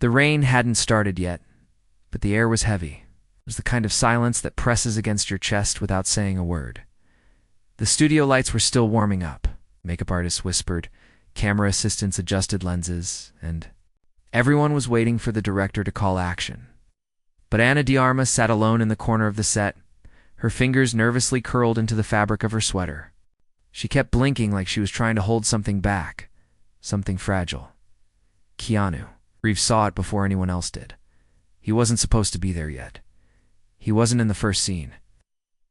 The rain hadn't started yet, but the air was heavy. It was the kind of silence that presses against your chest without saying a word. The studio lights were still warming up. Makeup artists whispered, camera assistants adjusted lenses, and everyone was waiting for the director to call action. But Ana de Armas sat alone in the corner of the set, her fingers nervously curled into the fabric of her sweater. She kept blinking like she was trying to hold something back, something fragile. Keanu Reeves saw it before anyone else did. He wasn't supposed to be there yet. He wasn't in the first scene.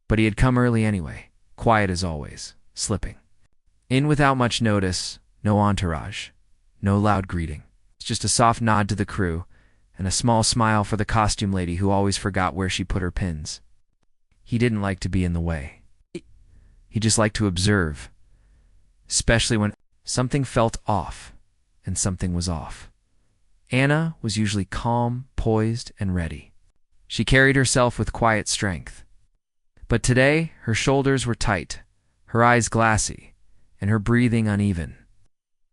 But he had come early anyway, quiet as always, slipping. In without much notice, no entourage, no loud greeting. It's just a soft nod to the crew, and a small smile for the costume lady who always forgot where she put her pins. He didn't like to be in the way. He just liked to observe, especially when something felt off, and something was off. Ana was usually calm, poised, and ready. She carried herself with quiet strength. But today, her shoulders were tight, her eyes glassy, and her breathing uneven.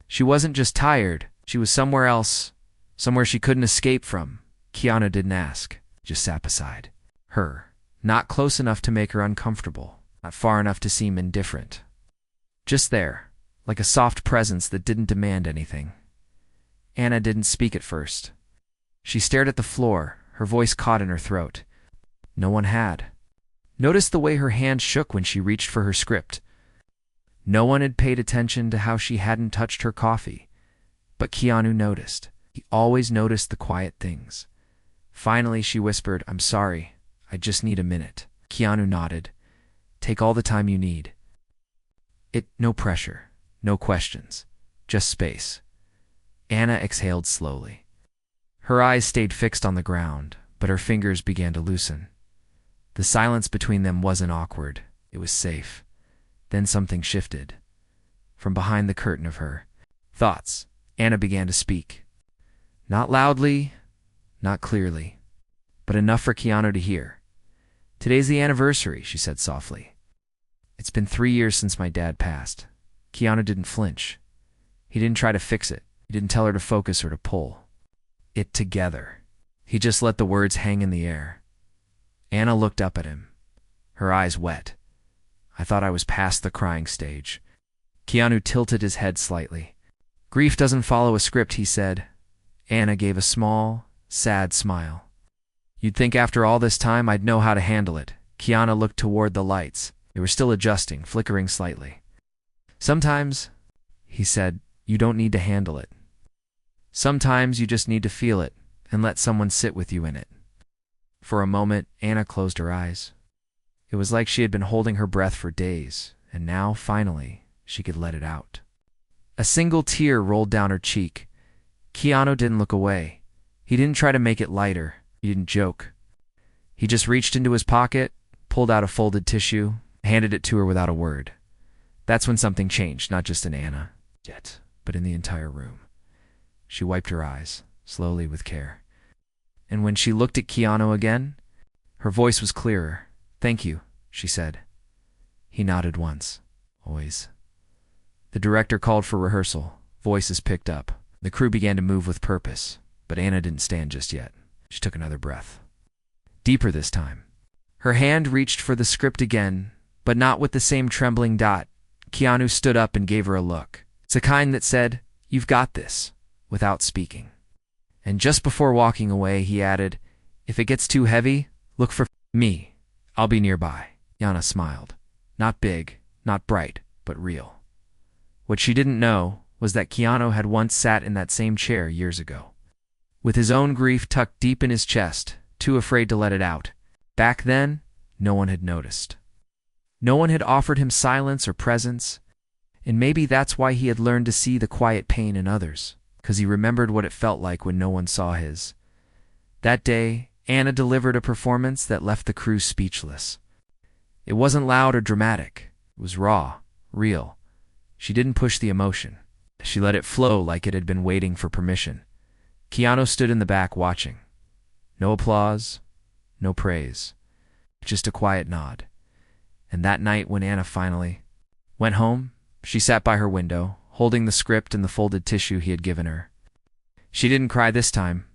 She wasn't just tired, she was somewhere else, somewhere she couldn't escape from. Keanu didn't ask, just sat beside her, not close enough to make her uncomfortable, not far enough to seem indifferent. Just there, like a soft presence that didn't demand anything. Ana didn't speak at first. She stared at the floor, her voice caught in her throat. No one had. Noticed the way her hand shook when she reached for her script. No one had paid attention to how she hadn't touched her coffee. But Keanu noticed. He always noticed the quiet things. Finally, she whispered, "I'm sorry. I just need a minute." Keanu nodded. "Take all the time you need." No pressure, no questions, just space. Ana exhaled slowly. Her eyes stayed fixed on the ground, but her fingers began to loosen. The silence between them wasn't awkward. It was safe. Then something shifted. From behind the curtain of her thoughts, Ana began to speak. Not loudly, not clearly, but enough for Keanu to hear. "Today's the anniversary," she said softly. "It's been 3 years since my dad passed." Keanu didn't flinch. He didn't try to fix it. He didn't tell her to focus or to pull it together. He just let the words hang in the air. Ana looked up at him, her eyes wet. "I thought I was past the crying stage." Keanu tilted his head slightly. "Grief doesn't follow a script," he said. Ana gave a small, sad smile. "You'd think after all this time I'd know how to handle it." Keanu looked toward the lights. They were still adjusting, flickering slightly. "Sometimes," he said, "you don't need to handle it. Sometimes you just need to feel it and let someone sit with you in it." For a moment, Ana closed her eyes. It was like she had been holding her breath for days, and now, finally, she could let it out. A single tear rolled down her cheek. Keanu didn't look away. He didn't try to make it lighter. He didn't joke. He just reached into his pocket, pulled out a folded tissue, handed it to her without a word. That's when something changed, not just in Ana, yet, but in the entire room. She wiped her eyes, slowly with care. And when she looked at Keanu again, her voice was clearer. "Thank you," she said. He nodded once. "Always." The director called for rehearsal. Voices picked up. The crew began to move with purpose, but Ana didn't stand just yet. She took another breath. Deeper this time. Her hand reached for the script again, but not with the same trembling dot. Keanu stood up and gave her a look. It's a kind that said, "You've got this," without speaking. And just before walking away, he added, "If it gets too heavy, look for me. I'll be nearby." Ana smiled. Not big, not bright, but real. What she didn't know was that Keanu had once sat in that same chair years ago, with his own grief tucked deep in his chest, too afraid to let it out. Back then, no one had noticed. No one had offered him silence or presence, and maybe that's why he had learned to see the quiet pain in others, because he remembered what it felt like when no one saw his. That day, Ana delivered a performance that left the crew speechless. It wasn't loud or dramatic. It was raw, real. She didn't push the emotion. She let it flow like it had been waiting for permission. Keanu stood in the back watching. No applause, no praise, just a quiet nod. And that night when Ana finally went home, she sat by her window, holding the script and the folded tissue he had given her. She didn't cry this time.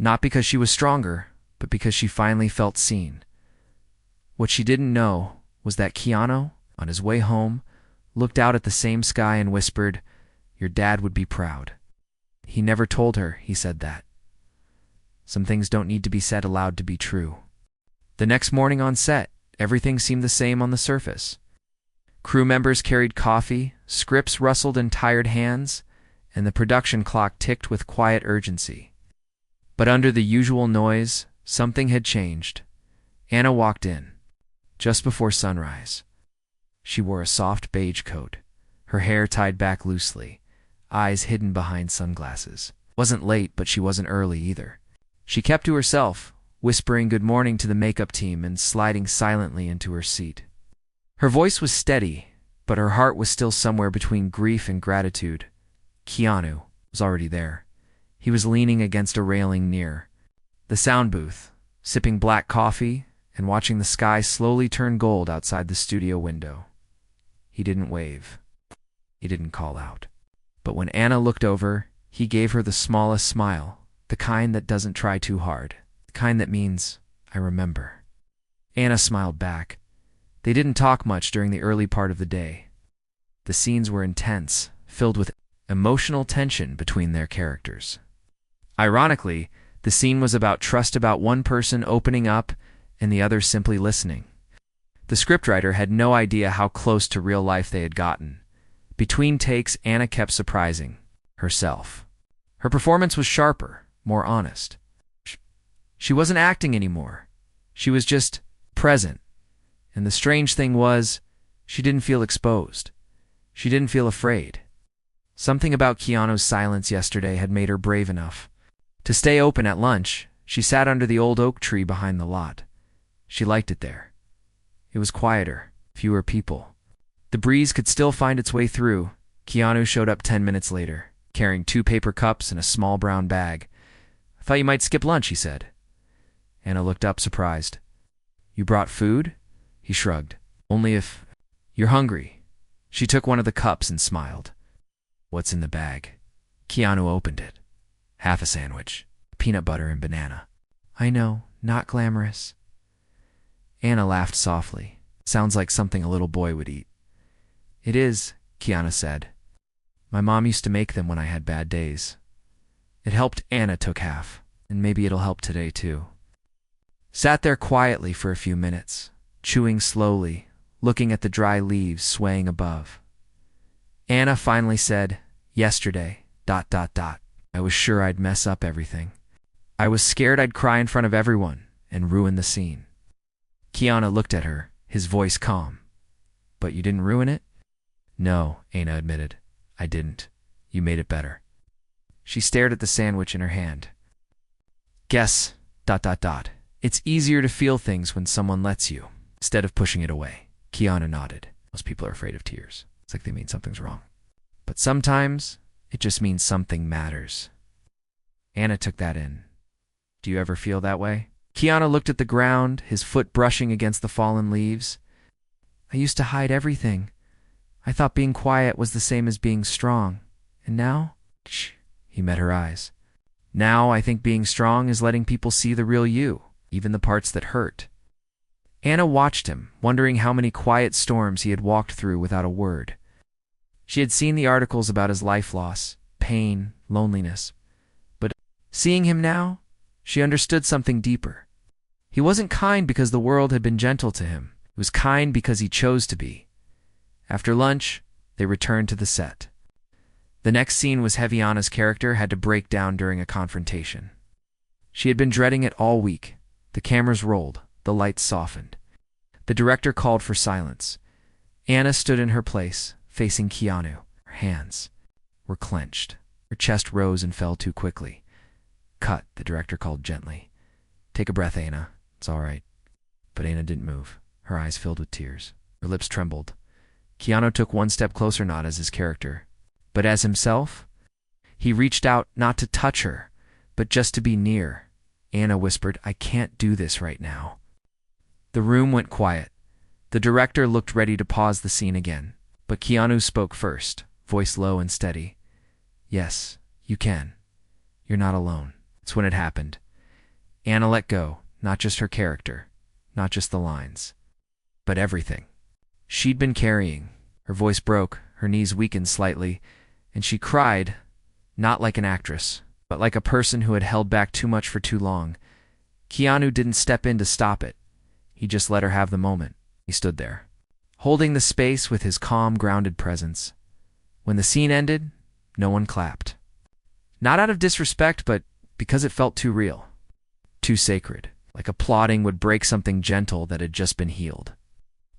Not because she was stronger, but because she finally felt seen. What she didn't know was that Keanu, on his way home, looked out at the same sky and whispered, "Your dad would be proud." He never told her he said that. Some things don't need to be said aloud to be true. The next morning on set, everything seemed the same on the surface. Crew members carried coffee, scripts rustled in tired hands, and the production clock ticked with quiet urgency. But under the usual noise, something had changed. Anna walked in, just before sunrise. She wore a soft beige coat, her hair tied back loosely, eyes hidden behind sunglasses. Wasn't late, but she wasn't early either. She kept to herself, whispering good morning to the makeup team and sliding silently into her seat. Her voice was steady, but her heart was still somewhere between grief and gratitude. Keanu was already there. He was leaning against a railing near the sound booth, sipping black coffee and watching the sky slowly turn gold outside the studio window. He didn't wave. He didn't call out. But when Anna looked over, he gave her the smallest smile, the kind that doesn't try too hard, the kind that means, "I remember." Anna smiled back. They didn't talk much during the early part of the day. The scenes were intense, filled with emotional tension between their characters. Ironically, the scene was about trust, about one person opening up and the other simply listening. The scriptwriter had no idea how close to real life they had gotten. Between takes, Anna kept surprising herself. Her performance was sharper, more honest. She wasn't acting anymore. She was just present. And the strange thing was, she didn't feel exposed. She didn't feel afraid. Something about Keanu's silence yesterday had made her brave enough to stay open. At lunch, she sat under the old oak tree behind the lot. She liked it there. It was quieter, fewer people. The breeze could still find its way through. Keanu showed up 10 minutes later, carrying 2 paper cups and a small brown bag. "I thought you might skip lunch," he said. Anna looked up, surprised. "You brought food?" He shrugged. "Only if you're hungry." She took one of the cups and smiled. "What's in the bag?" Keanu opened it. Half a sandwich, peanut butter and banana. "I know, not glamorous." Anna laughed softly. "Sounds like something a little boy would eat." "It is," Keanu said. "My mom used to make them when I had bad days." It helped. Anna took half, and maybe it'll help today too. Sat there quietly for a few minutes, chewing slowly, looking at the dry leaves swaying above. Anna finally said, "Yesterday, ... I was sure I'd mess up everything. I was scared I'd cry in front of everyone and ruin the scene." Keanu looked at her, his voice calm. "But you didn't ruin it?" "No," Anna admitted. "I didn't. You made it better." She stared at the sandwich in her hand. "Guess, ... It's easier to feel things when someone lets you, instead of pushing it away." Keanu nodded. "Most people are afraid of tears. It's like they mean something's wrong. But sometimes, it just means something matters." Anna took that in. "Do you ever feel that way?" Keanu looked at the ground, his foot brushing against the fallen leaves. "I used to hide everything. I thought being quiet was the same as being strong. And now?" Shh. He met her eyes. "Now I think being strong is letting people see the real you, even the parts that hurt." Anna watched him, wondering how many quiet storms he had walked through without a word. She had seen the articles about his life loss, pain, loneliness. But seeing him now, she understood something deeper. He wasn't kind because the world had been gentle to him. He was kind because he chose to be. After lunch, they returned to the set. The next scene was heavy. Anna's character had to break down during a confrontation. She had been dreading it all week. The cameras rolled, the lights softened. The director called for silence. Anna stood in her place, facing Keanu. Her hands were clenched. Her chest rose and fell too quickly. "Cut," the director called gently. "Take a breath, Anna. It's all right." But Anna didn't move. Her eyes filled with tears. Her lips trembled. Keanu took one step closer, not as his character, but as himself. He reached out, not to touch her, but just to be near. Anna whispered, "I can't do this right now." The room went quiet. The director looked ready to pause the scene again, but Keanu spoke first, voice low and steady. "Yes, you can. You're not alone." That's when it happened. Anna let go, not just her character, not just the lines, but everything she'd been carrying. Her voice broke, her knees weakened slightly, and she cried, not like an actress, but like a person who had held back too much for too long. Keanu didn't step in to stop it. He just let her have the moment. He stood there, holding the space with his calm, grounded presence. When the scene ended, no one clapped. Not out of disrespect, but because it felt too real, too sacred, like applauding would break something gentle that had just been healed.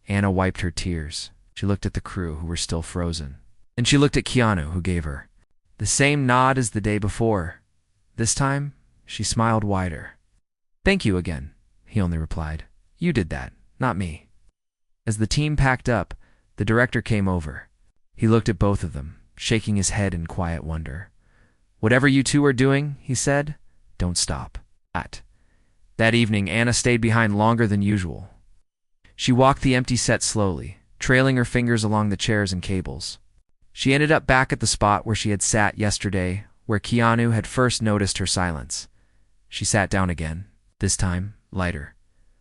Anna wiped her tears. She looked at the crew, who were still frozen. Then she looked at Keanu, who gave her the same nod as the day before. This time, she smiled wider. "Thank you again," he only replied. "You did that, not me." As the team packed up, the director came over. He looked at both of them, shaking his head in quiet wonder. "Whatever you two are doing," he said, "don't stop." That evening, Anna stayed behind longer than usual. She walked the empty set slowly, trailing her fingers along the chairs and cables. She ended up back at the spot where she had sat yesterday, where Keanu had first noticed her silence. She sat down again, this time lighter.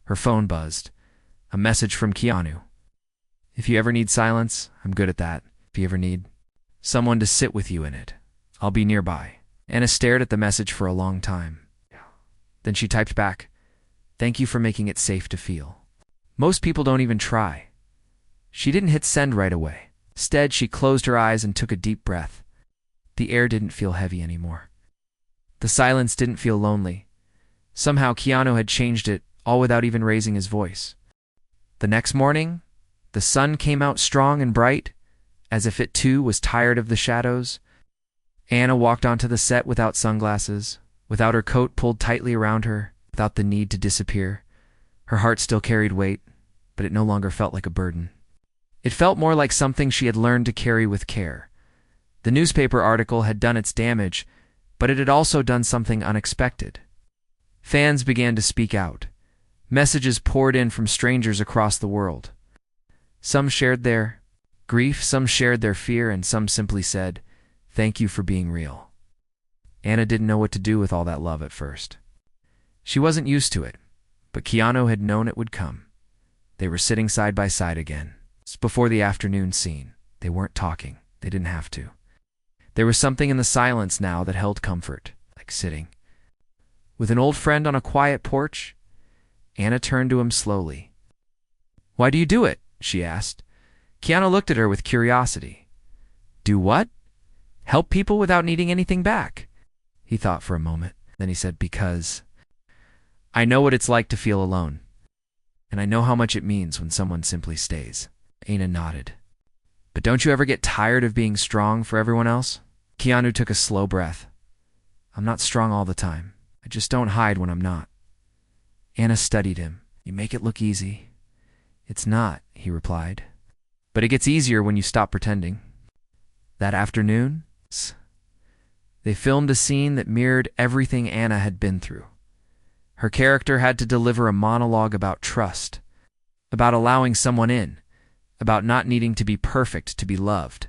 Her phone buzzed. A message from Keanu. "If you ever need silence, I'm good at that. If you ever need someone to sit with you in it, I'll be nearby." Anna stared at the message for a long time. Then she typed back, "Thank you for making it safe to feel." Most people don't even try. She didn't hit send right away. Instead, she closed her eyes and took a deep breath. The air didn't feel heavy anymore. The silence didn't feel lonely. Somehow Keanu had changed it, all without even raising his voice. The next morning, the sun came out strong and bright, as if it too was tired of the shadows. Anna walked onto the set without sunglasses, without her coat pulled tightly around her, without the need to disappear. Her heart still carried weight, but it no longer felt like a burden. It felt more like something she had learned to carry with care. The newspaper article had done its damage, but it had also done something unexpected. Fans began to speak out. Messages poured in from strangers across the world. Some shared their grief, some shared their fear, and some simply said, "Thank you for being real." Anna didn't know what to do with all that love at first. She wasn't used to it, but Keanu had known it would come. They were sitting side by side again. Before the afternoon scene, they weren't talking. They didn't have to. There was something in the silence now that held comfort, like sitting with an old friend on a quiet porch. Anna turned to him slowly. "Why do you do it?" she asked. Keanu looked at her with curiosity. "Do what?" "Help people without needing anything back." He thought for a moment. Then he said, "Because I know what it's like to feel alone. And I know how much it means when someone simply stays." Anna nodded. "But don't you ever get tired of being strong for everyone else?" Keanu took a slow breath. "I'm not strong all the time. I just don't hide when I'm not." Anna studied him. "You make it look easy." "It's not," he replied. "But it gets easier when you stop pretending." That afternoon, they filmed a scene that mirrored everything Anna had been through. Her character had to deliver a monologue about trust, about allowing someone in, about not needing to be perfect to be loved.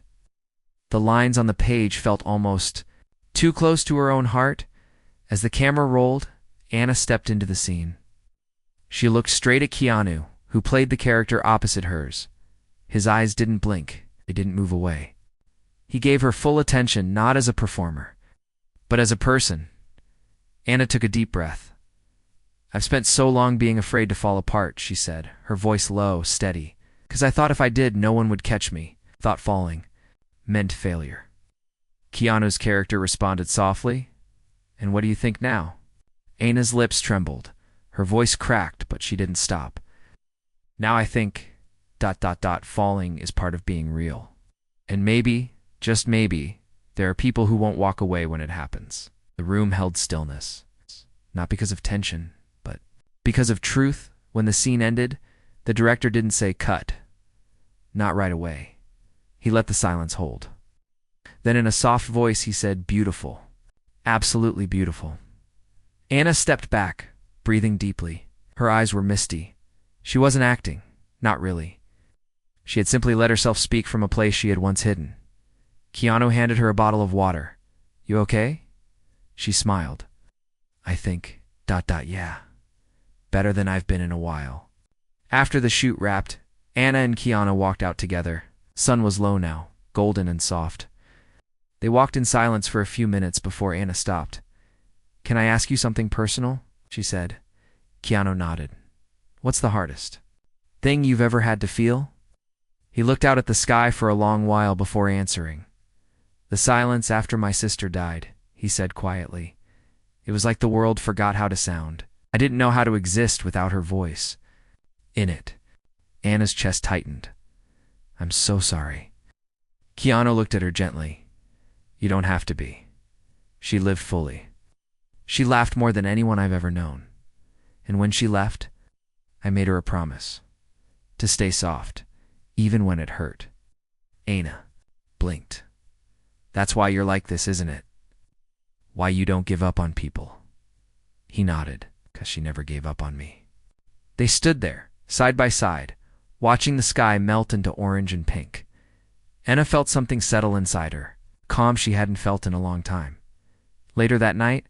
The lines on the page felt almost too close to her own heart. As the camera rolled, Anna stepped into the scene. She looked straight at Keanu, who played the character opposite hers. His eyes didn't blink. They didn't move away. He gave her full attention, not as a performer, but as a person. Anna took a deep breath. "I've spent so long being afraid to fall apart," she said, her voice low, steady, "because I thought if I did, no one would catch me. Thought falling meant failure." Keanu's character responded softly, "And what do you think now?" Anna's lips trembled. Her voice cracked, but she didn't stop. "Now I think... falling is part of being real. And maybe, just maybe, there are people who won't walk away when it happens." The room held stillness. Not because of tension, but because of truth. When the scene ended, the director didn't say cut. Not right away. He let the silence hold. Then in a soft voice he said, "Beautiful. Absolutely beautiful." Anna stepped back, breathing deeply. Her eyes were misty. She wasn't acting. Not really. She had simply let herself speak from a place she had once hidden. Keanu handed her a bottle of water. "You okay?" She smiled. "I think," Yeah. Better than I've been in a while. After the shoot wrapped, Anna and Keanu walked out together. Sun was low now, golden and soft. They walked in silence for a few minutes before Anna stopped. "Can I ask you something personal?" she said. Keanu nodded. "What's the hardest thing you've ever had to feel?" He looked out at the sky for a long while before answering. "The silence after my sister died," he said quietly. "It was like the world forgot how to sound. I didn't know how to exist without her voice in it." Anna's chest tightened. "I'm so sorry." Keanu looked at her gently. "You don't have to be." She lived fully. She laughed more than anyone I've ever known. And when she left, I made her a promise. To stay soft, even when it hurt. Anna blinked. "That's why you're like this, isn't it? Why you don't give up on people?" He nodded, "'Cause she never gave up on me." They stood there, side by side, watching the sky melt into orange and pink. Anna felt something settle inside her, calm she hadn't felt in a long time. Later that night,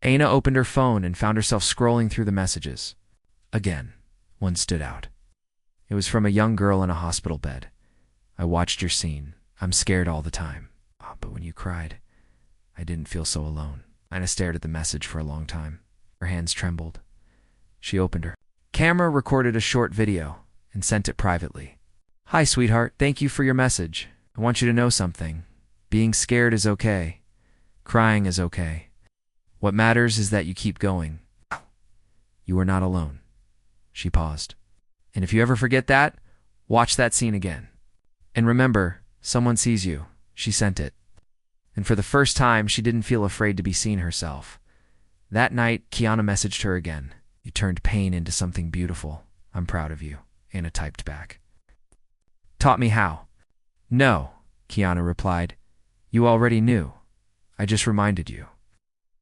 Anna opened her phone and found herself scrolling through the messages. Again, one stood out. It was from a young girl in a hospital bed. "I watched your scene. I'm scared all the time. But when you cried, I didn't feel so alone." Anna stared at the message for a long time. Her hands trembled. She opened her camera, recorded a short video, and sent it privately. "Hi, sweetheart. Thank you for your message. I want you to know something. Being scared is okay. Crying is okay. What matters is that you keep going. You are not alone." She paused. "And if you ever forget that, watch that scene again. And remember, someone sees you." She sent it. And for the first time, she didn't feel afraid to be seen herself. That night, Keanu messaged her again. "You turned pain into something beautiful. I'm proud of you," Anna typed back. "Taught me how?" "No," Keanu replied. "You already knew. I just reminded you."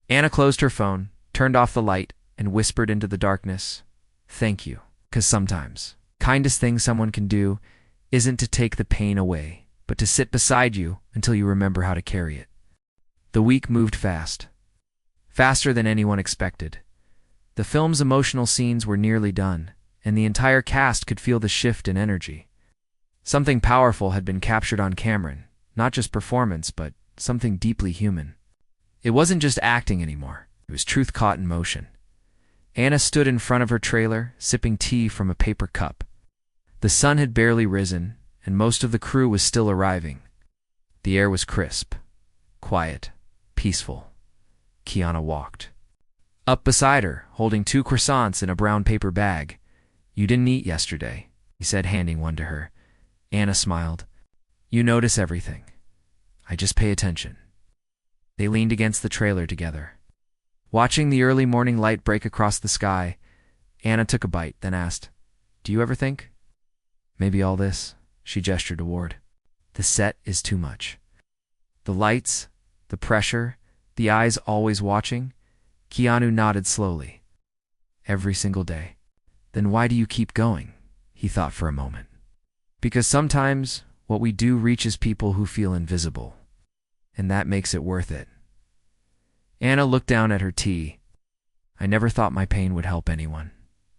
Anna closed her phone, turned off the light, and whispered into the darkness, "Thank you." 'Cause sometimes, kindest thing someone can do isn't to take the pain away, but to sit beside you until you remember how to carry it. The week moved fast. Faster than anyone expected. The film's emotional scenes were nearly done, and the entire cast could feel the shift in energy. Something powerful had been captured on camera, not just performance, but something deeply human. It wasn't just acting anymore. It was truth caught in motion. Anna stood in front of her trailer, sipping tea from a paper cup. The sun had barely risen, and most of the crew was still arriving. The air was crisp, quiet, peaceful. Keanu walked up beside her, holding 2 croissants in a brown paper bag. "You didn't eat yesterday," he said, handing one to her. Anna smiled. "You notice everything. I just pay attention." They leaned against the trailer together. Watching the early morning light break across the sky, Anna took a bite, then asked, "Do you ever think? Maybe all this?" She gestured toward. "The set is too much. The lights, the pressure, the eyes always watching." Keanu nodded slowly. "Every single day." "Then why do you keep going?" He thought for a moment. "Because sometimes what we do reaches people who feel invisible. And that makes it worth it." Anna looked down at her tea. "I never thought my pain would help anyone."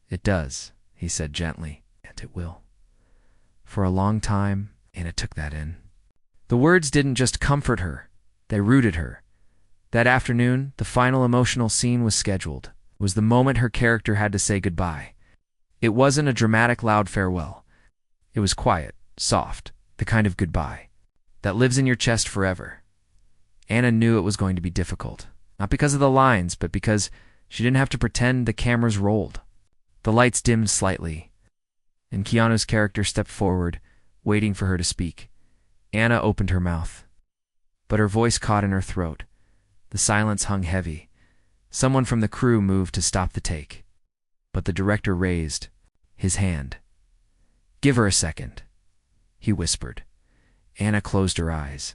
"It does," he said gently, "and it will." For a long time, Anna took that in. The words didn't just comfort her, they rooted her. That afternoon, the final emotional scene was scheduled. It was the moment her character had to say goodbye. It wasn't a dramatic, loud farewell. It was quiet, soft, the kind of goodbye that lives in your chest forever. Anna knew it was going to be difficult, not because of the lines, but because she didn't have to pretend the cameras rolled. The lights dimmed slightly, and Keanu's character stepped forward, waiting for her to speak. Anna opened her mouth, but her voice caught in her throat. The silence hung heavy. Someone from the crew moved to stop the take, but the director raised his hand. "Give her a second," he whispered. Anna closed her eyes.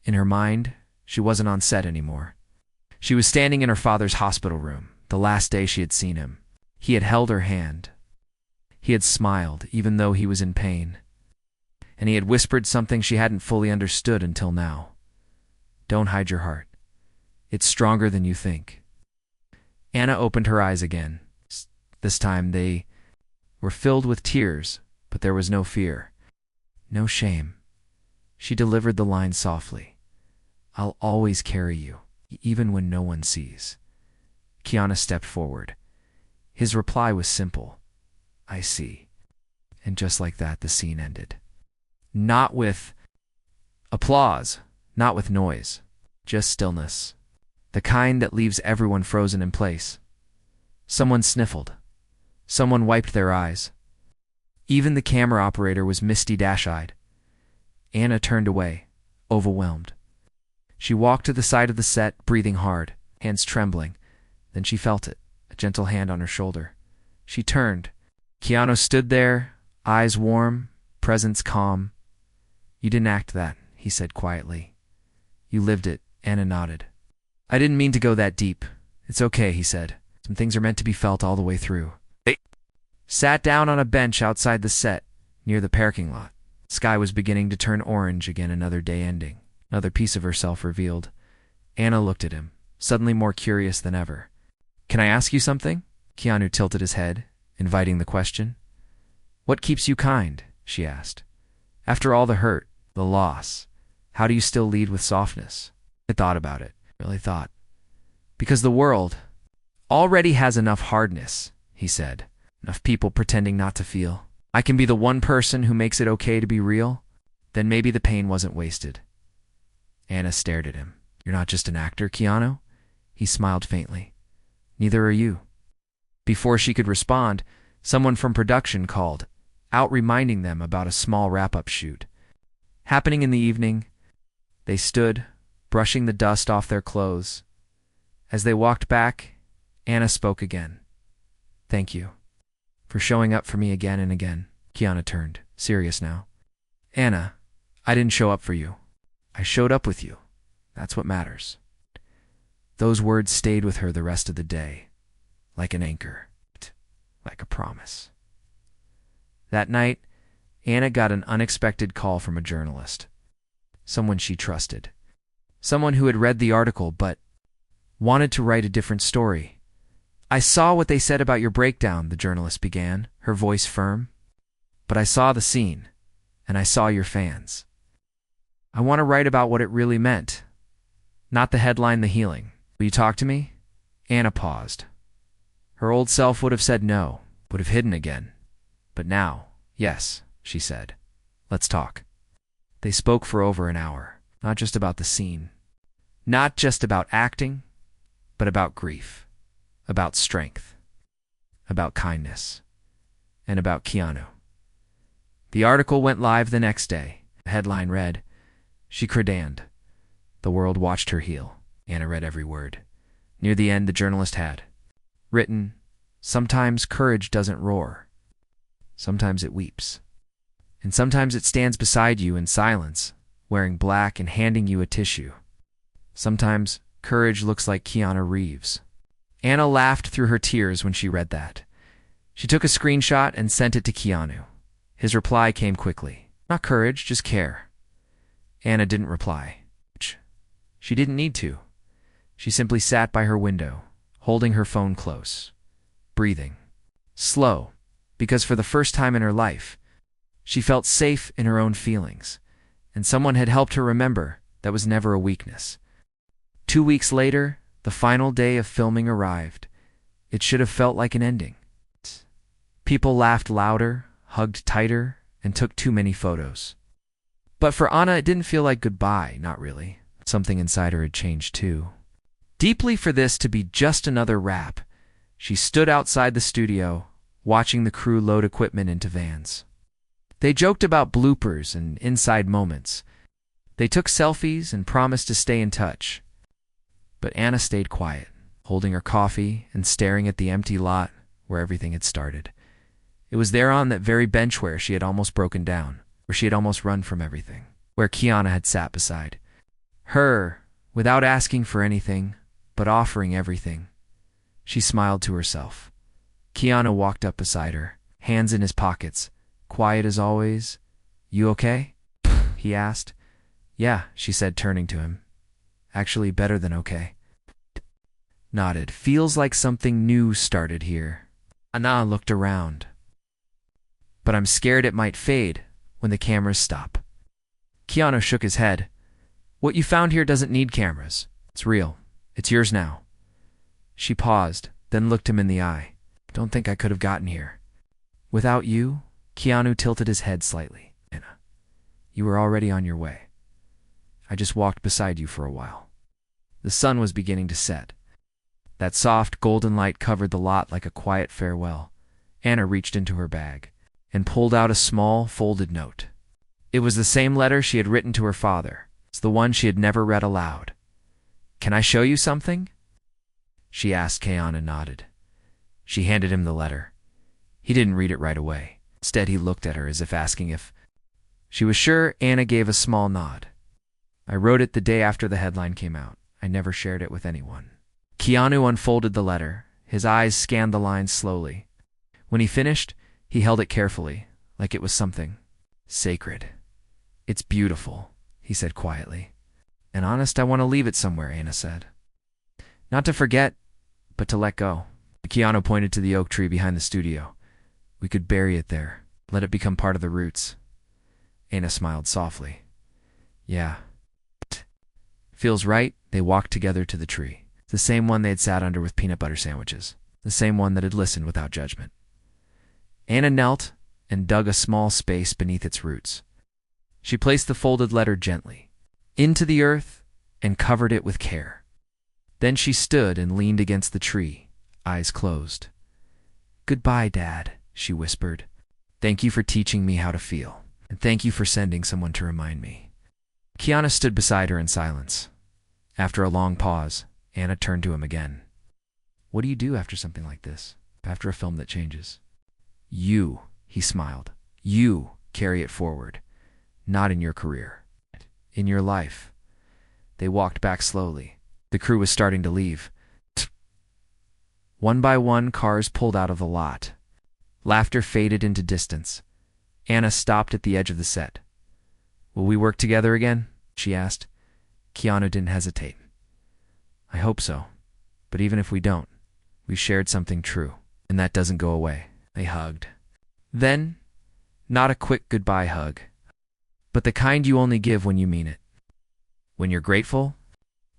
In her mind, she wasn't on set anymore. She was standing in her father's hospital room, the last day she had seen him. He had held her hand. He had smiled, even though he was in pain. And he had whispered something she hadn't fully understood until now. "Don't hide your heart. It's stronger than you think." Anna opened her eyes again. This time they were filled with tears, but there was no fear, no shame. She delivered the line softly. I'll always carry you, even when no one sees. Keanu stepped forward. His reply was simple. I see. And just like that, the scene ended. Not with applause, not with noise, just stillness. The kind that leaves everyone frozen in place. Someone sniffled. Someone wiped their eyes. Even the camera operator was misty-dash-eyed. Anna turned away, overwhelmed. She walked to the side of the set, breathing hard, hands trembling. Then she felt it, a gentle hand on her shoulder. She turned. Keanu stood there, eyes warm, presence calm. You didn't act that, he said quietly. You lived it, Anna nodded. I didn't mean to go that deep. It's okay, he said. Some things are meant to be felt all the way through. They sat down on a bench outside the set, near the parking lot. Sky was beginning to turn orange again, another day ending. Another piece of herself revealed. Anna looked at him, suddenly more curious than ever. Can I ask you something? Keanu tilted his head, inviting the question. What keeps you kind? She asked. After all the hurt, the loss, how do you still lead with softness? I thought about it, really thought. Because the world already has enough hardness, he said. Enough people pretending not to feel. I can be the one person who makes it okay to be real. Then maybe the pain wasn't wasted. Anna stared at him. You're not just an actor, Keanu? He smiled faintly. Neither are you. Before she could respond, someone from production called, out reminding them about a small wrap-up shoot. Happening in the evening, they stood, brushing the dust off their clothes. As they walked back, Anna spoke again. Thank you for showing up for me again and again. Keanu turned, serious now. Anna, I didn't show up for you. I showed up with you. That's what matters. Those words stayed with her the rest of the day, like an anchor, like a promise. That night, Anna got an unexpected call from a journalist. Someone she trusted. Someone who had read the article but wanted to write a different story. I saw what they said about your breakdown, the journalist began, her voice firm. But I saw the scene, and I saw your fans. I want to write about what it really meant. Not the headline, the healing. Will you talk to me? Anna paused. Her old self would have said no, would have hidden again. But now, yes, she said. Let's talk. They spoke for over an hour, not just about the scene. Not just about acting, but about grief. About strength, about kindness, and about Keanu. The article went live the next day. The headline read, She credaned. The world watched her heal. Anna read every word. Near the end, the journalist had written, Sometimes courage doesn't roar. Sometimes it weeps. And sometimes it stands beside you in silence, wearing black and handing you a tissue. Sometimes courage looks like Keanu Reeves. Anna laughed through her tears when she read that. She took a screenshot and sent it to Keanu. His reply came quickly. Not courage, just care. Anna didn't reply. She didn't need to. She simply sat by her window, holding her phone close, breathing. Slow, because for the first time in her life, she felt safe in her own feelings, and someone had helped her remember that was never a weakness. 2 weeks later, the final day of filming arrived. It should have felt like an ending. People laughed louder, hugged tighter, and took too many photos. But for Anna, it didn't feel like goodbye, not really. Something inside her had changed too. Deeply for this to be just another wrap, she stood outside the studio, watching the crew load equipment into vans. They joked about bloopers and inside moments. They took selfies and promised to stay in touch. But Anna stayed quiet, holding her coffee and staring at the empty lot where everything had started. It was there on that very bench where she had almost broken down, where she had almost run from everything, where Keanu had sat beside her, without asking for anything, but offering everything. She smiled to herself. Keanu walked up beside her, hands in his pockets, quiet as always. You okay? He asked. Yeah, she said, turning to him. Actually better than okay. nodded. Feels like something new started here. Anna looked around. But I'm scared it might fade when the cameras stop. Keanu shook his head. What you found here doesn't need cameras. It's real. It's yours now. She paused, then looked him in the eye. Don't think I could have gotten here. Without you? Keanu tilted his head slightly. Anna, you were already on your way. I just walked beside you for a while. The sun was beginning to set. That soft, golden light covered the lot like a quiet farewell. Anna reached into her bag and pulled out a small, folded note. It was the same letter she had written to her father. It's the one she had never read aloud. Can I show you something? She asked. Keanu nodded. She handed him the letter. He didn't read it right away. Instead, he looked at her as if asking if she was sure. Anna gave a small nod. I wrote it the day after the headline came out. I never shared it with anyone. Keanu unfolded the letter. His eyes scanned the lines slowly. When he finished, he held it carefully, like it was something sacred. It's beautiful, he said quietly. And honest, I want to leave it somewhere, Anna said. Not to forget, but to let go. Keanu pointed to the oak tree behind the studio. We could bury it there, let it become part of the roots. Anna smiled softly. Yeah. Feels right. They walked together to the tree. The same one they had sat under with peanut butter sandwiches. The same one that had listened without judgment. Anna knelt and dug a small space beneath its roots. She placed the folded letter gently into the earth and covered it with care. Then she stood and leaned against the tree, eyes closed. Goodbye, Dad, she whispered. Thank you for teaching me how to feel, and thank you for sending someone to remind me. Keanu stood beside her in silence. After a long pause, Anna turned to him again. What do you do after something like this? After a film that changes? You, he smiled. You carry it forward. Not in your career. In your life. They walked back slowly. The crew was starting to leave. One by one, cars pulled out of the lot. Laughter faded into distance. Anna stopped at the edge of the set. Will we work together again? She asked. Keanu didn't hesitate. I hope so. But even if we don't, we shared something true, and that doesn't go away. They hugged. Then, not a quick goodbye hug, but the kind you only give when you mean it. When you're grateful,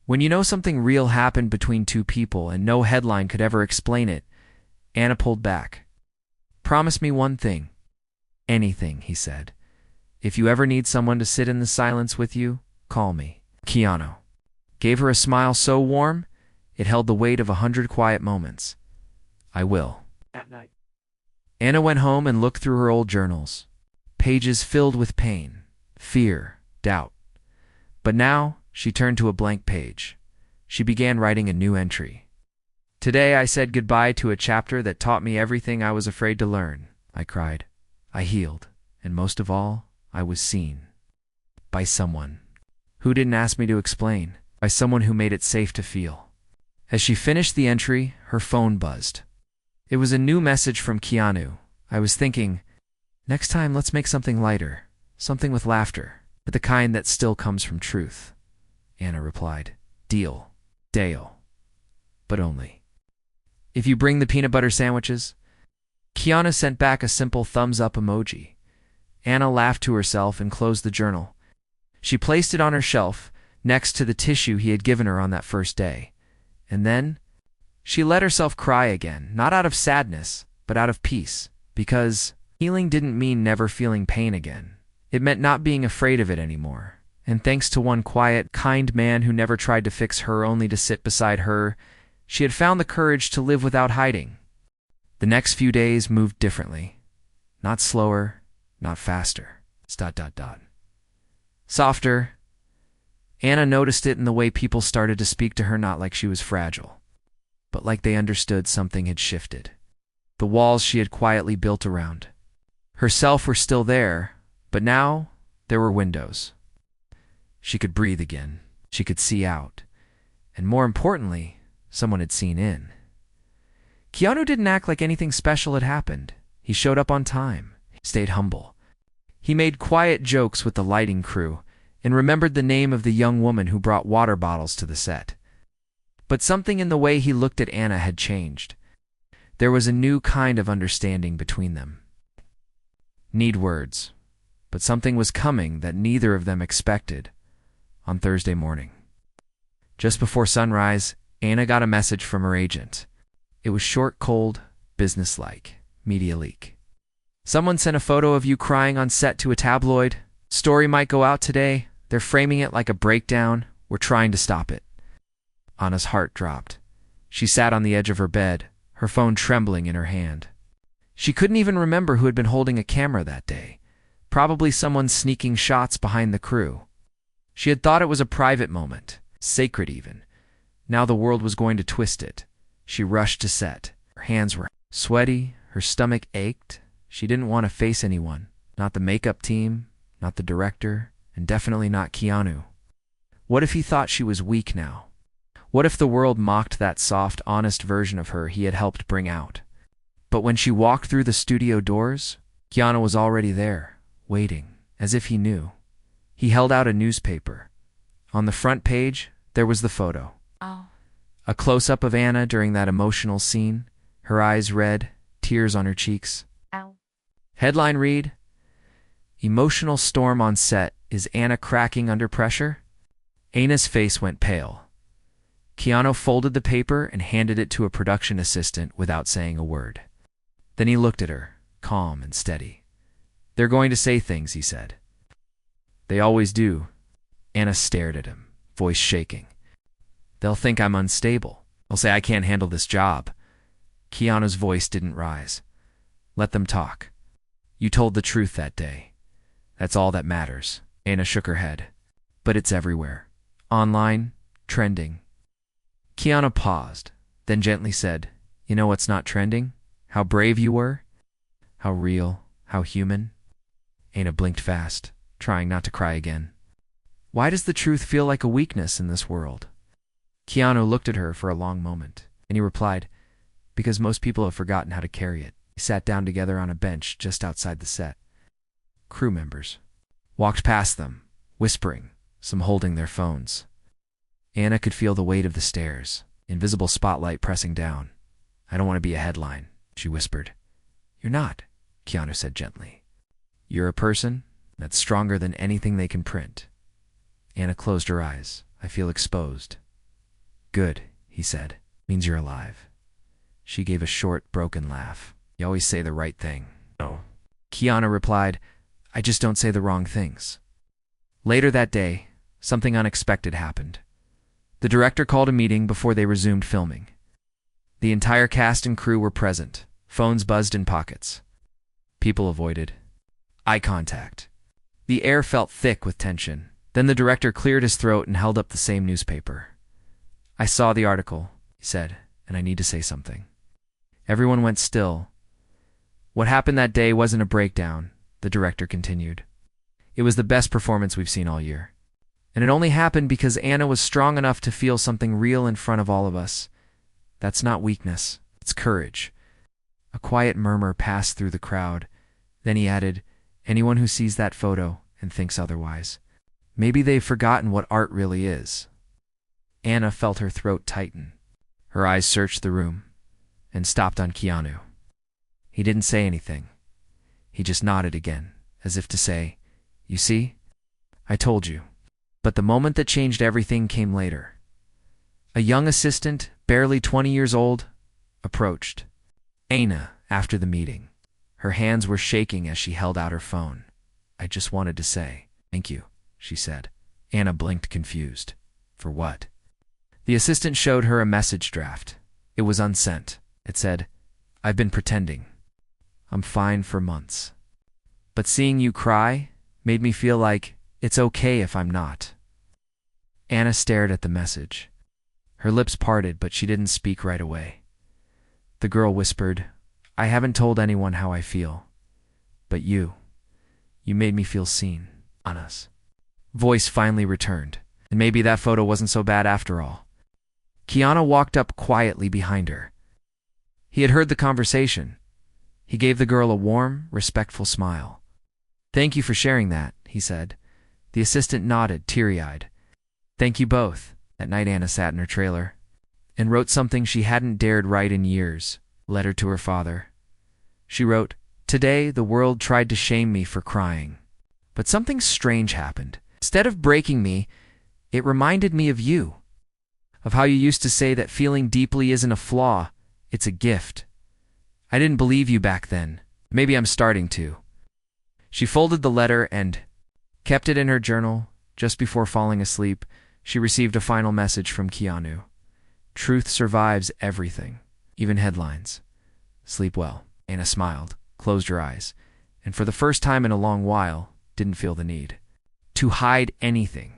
when you know something real happened between two people and no headline could ever explain it. Anna pulled back. Promise me one thing. Anything, he said. If you ever need someone to sit in the silence with you, call me. Keanu gave her a smile so warm, it held the weight of 100 quiet moments. I will. At night. Anna went home and looked through her old journals. Pages filled with pain, fear, doubt. But now, she turned to a blank page. She began writing a new entry. Today I said goodbye to a chapter that taught me everything I was afraid to learn. I cried. I healed. And most of all, I was seen. By someone who didn't ask me to explain. By someone who made it safe to feel. As she finished the entry, her phone buzzed. It was a new message from Keanu. I was thinking, next time let's make something lighter. Something with laughter. But the kind that still comes from truth. Anna replied, Deal. Dale. But only if you bring the peanut butter sandwiches. Keanu sent back a simple thumbs-up emoji. Anna laughed to herself and closed the journal. She placed it on her shelf, next to the tissue he had given her on that first day. And then, she let herself cry again, not out of sadness, but out of peace, because healing didn't mean never feeling pain again. It meant not being afraid of it anymore. And thanks to one quiet, kind man who never tried to fix her only to sit beside her, she had found the courage to live without hiding. The next few days moved differently. Not slower, not faster. ... Softer. Anna noticed it in the way people started to speak to her, not like she was fragile, but like they understood something had shifted. The walls she had quietly built around herself were still there, but now there were windows. She could breathe again. She could see out. And more importantly, someone had seen in. Keanu didn't act like anything special had happened. He showed up on time. He stayed humble. He made quiet jokes with the lighting crew and remembered the name of the young woman who brought water bottles to the set. But something in the way he looked at Anna had changed. There was a new kind of understanding between them. Need words, but something was coming that neither of them expected on Thursday morning. Just before sunrise, Anna got a message from her agent. It was short, cold, businesslike. Media leak. Someone sent a photo of you crying on set to a tabloid. Story might go out today. They're framing it like a breakdown. We're trying to stop it. Anna's heart dropped. She sat on the edge of her bed, her phone trembling in her hand. She couldn't even remember who had been holding a camera that day. Probably someone sneaking shots behind the crew. She had thought it was a private moment, sacred even. Now the world was going to twist it. She rushed to set. Her hands were sweaty, her stomach ached. She didn't want to face anyone. Not the makeup team, not the director, and definitely not Keanu. What if he thought she was weak now? What if the world mocked that soft, honest version of her he had helped bring out? But when she walked through the studio doors, Keanu was already there, waiting, as if he knew. He held out a newspaper. On the front page, there was the photo. Oh. A close-up of Anna during that emotional scene, her eyes red, tears on her cheeks. Ow. Headline read, "Emotional storm on set. Is Anna cracking under pressure?" Anna's face went pale. Keanu folded the paper and handed it to a production assistant without saying a word. Then he looked at her, calm and steady. "They're going to say things," he said. "They always do." Anna stared at him, voice shaking. "They'll think I'm unstable. They'll say I can't handle this job." Keanu's voice didn't rise. "Let them talk. You told the truth that day. That's all that matters." Anna shook her head. "But it's everywhere. Online, trending." Keanu paused, then gently said, "You know what's not trending? How brave you were. How real, how human." Anna blinked fast, trying not to cry again. "Why does the truth feel like a weakness in this world?" Keanu looked at her for a long moment, and he replied, "Because most people have forgotten how to carry it." He sat down together on a bench just outside the set. Crew members walked past them, whispering, some holding their phones. Anna could feel the weight of the stairs, invisible spotlight pressing down. "I don't want to be a headline," she whispered. "You're not," Keanu said gently. "You're a person that's stronger than anything they can print." Anna closed her eyes. "I feel exposed." "Good," he said. "Means you're alive." She gave a short, broken laugh. "You always say the right thing." "No." Keanu replied, "I just don't say the wrong things." Later that day, something unexpected happened. The director called a meeting before they resumed filming. The entire cast and crew were present. Phones buzzed in pockets. People avoided eye contact. The air felt thick with tension. Then the director cleared his throat and held up the same newspaper. "I saw the article," he said, "and I need to say something." Everyone went still. "What happened that day wasn't a breakdown," the director continued. "It was the best performance we've seen all year. And it only happened because Anna was strong enough to feel something real in front of all of us. That's not weakness, it's courage." A quiet murmur passed through the crowd. Then he added, "Anyone who sees that photo and thinks otherwise, maybe they've forgotten what art really is." Anna felt her throat tighten. Her eyes searched the room and stopped on Keanu. He didn't say anything. He just nodded again, as if to say, "You see? I told you." But the moment that changed everything came later. A young assistant, barely 20 years old, approached Anna after the meeting. Her hands were shaking as she held out her phone. "I just wanted to say thank you," she said. Anna blinked, confused. "For what?" The assistant showed her a message draft. It was unsent. It said, "I've been pretending. I'm fine for months. But seeing you cry made me feel like it's okay if I'm not." Anna stared at the message. Her lips parted, but she didn't speak right away. The girl whispered, "I haven't told anyone how I feel. But you made me feel seen." Anna's voice finally returned, and maybe that photo wasn't so bad after all. Keanu walked up quietly behind her. He had heard the conversation. He gave the girl a warm, respectful smile. "Thank you for sharing that," he said. The assistant nodded, teary-eyed. "Thank you both." That night Anna sat in her trailer. and wrote something she hadn't dared write in years, letter to her father. She wrote, "Today the world tried to shame me for crying. But something strange happened. Instead of breaking me, it reminded me of you. Of how you used to say that feeling deeply isn't a flaw, it's a gift. I didn't believe you back then. Maybe I'm starting to." She folded the letter and kept it in her journal. Just before falling asleep, she received a final message from Keanu. "Truth survives everything, even headlines. Sleep well." Anna smiled, closed her eyes, and for the first time in a long while, didn't feel the need to hide anything.